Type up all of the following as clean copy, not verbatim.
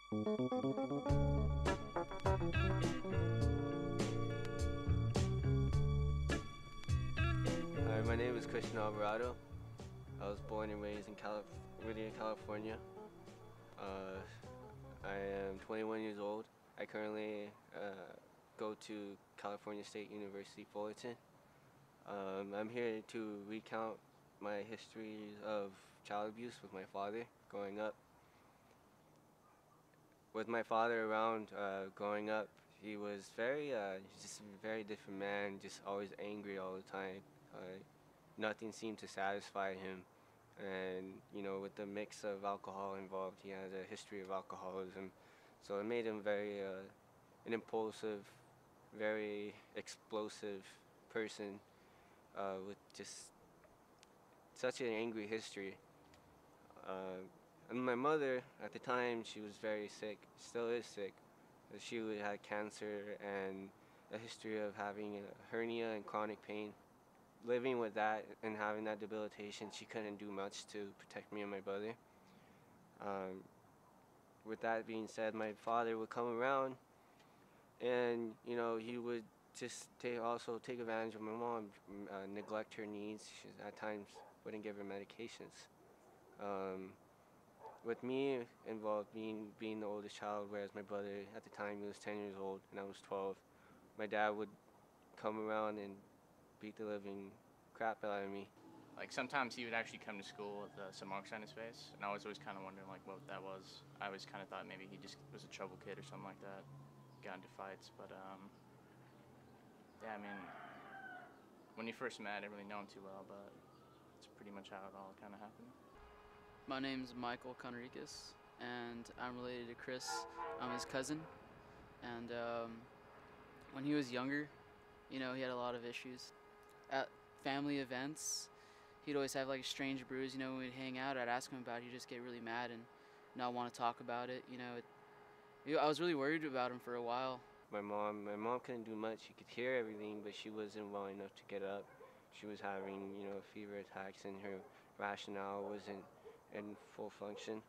Hi, my name is Christian Alvarado. I was born and raised in Whittier, California. Uh, I am 21 years old. I currently go to California State University, Fullerton. I'm here to recount my history of child abuse with my father growing up. With my father around growing up, he was just a very different man, just always angry all the time. Nothing seemed to satisfy him. And, with the mix of alcohol involved, he had a history of alcoholism. So it made him an impulsive, very explosive person with just such an angry history. Uh, and my mother, at the time, she was very sick, still is sick. She had cancer and a history of having a hernia and chronic pain. Living with that and having that debilitation, she couldn't do much to protect me and my brother. Um, with that being said, my father would come around and, he would just also take advantage of my mom, neglect her needs. She at times wouldn't give her medications. Um, with me involved being the oldest child, whereas my brother at the time he was 10 years old and I was 12. My dad would come around and beat the living crap out of me. Like sometimes he would actually come to school with some marks on his face, and I was always kind of wondering like what that was. I always kind of thought maybe he just was a trouble kid or something like that, got into fights. But yeah, I mean, when you first met, I didn't really know him too well, but it's pretty much how it all kind of happened. My name's Michael Conricus, and I'm related to Chris. I'm his cousin, and when he was younger, he had a lot of issues. At family events, he'd always have like a strange bruise. When we'd hang out, I'd ask him about it. He'd just get really mad and not want to talk about it. I was really worried about him for a while. My mom couldn't do much. She could hear everything, but she wasn't well enough to get up. She was having, fever attacks, and her rationale wasn't in full function.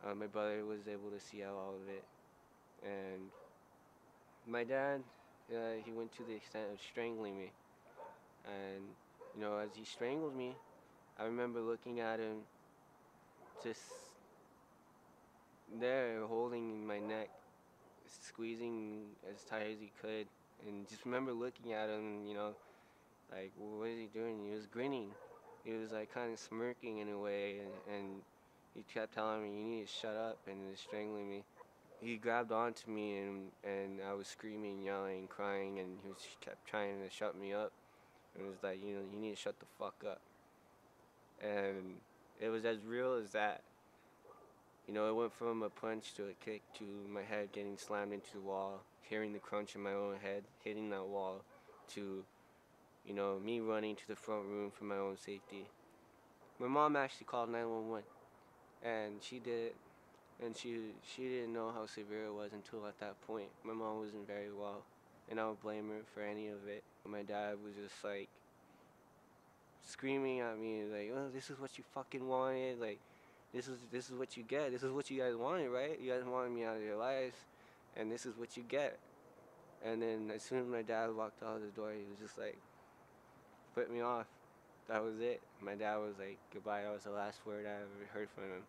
My brother was able to see out all of it, and my dad, he went to the extent of strangling me. And, as he strangled me, I remember looking at him just there, holding my neck, squeezing as tight as he could. And just remember looking at him, like, well, what is he doing? He was grinning. He was, like, kind of smirking in a way. And he kept telling me, you need to shut up, and he was strangling me. He grabbed onto me, and I was screaming, yelling, crying, and kept trying to shut me up. It was like, you need to shut the fuck up. And it was as real as that. It went from a punch to a kick to my head getting slammed into the wall, hearing the crunch in my own head, hitting that wall, to, me running to the front room for my own safety. My mom actually called 911, and she did, and she didn't know how severe it was until at that point. My mom wasn't very well, and I don't blame her for any of it. My dad was just like screaming at me like, "Oh, this is what you fucking wanted. Like, this is what you get. This is what you guys wanted, right? You guys wanted me out of your lives, and this is what you get." And then as soon as my dad walked out of the door, he was just like, "Put me off." That was it. My dad was like, "Goodbye." That was the last word I ever heard from him.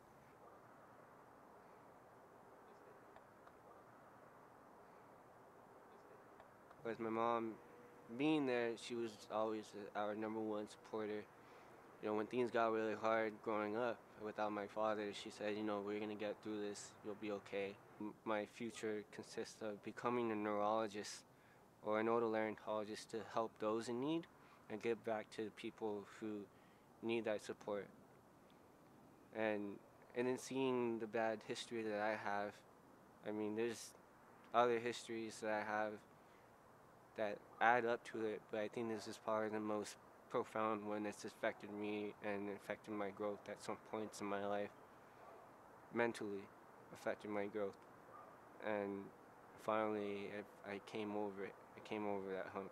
With my mom being there, she was always our number one supporter. When things got really hard growing up without my father, she said, we're going to get through this. You'll be okay. My future consists of becoming a neurologist or an otolaryngologist to help those in need and give back to the people who need that support. And then seeing the bad history that I have, there's other histories that I have that add up to it, but I think this is probably the most profound one that's affected me and affected my growth at some points in my life. Mentally affected my growth. And finally, I came over it. I came over that hump.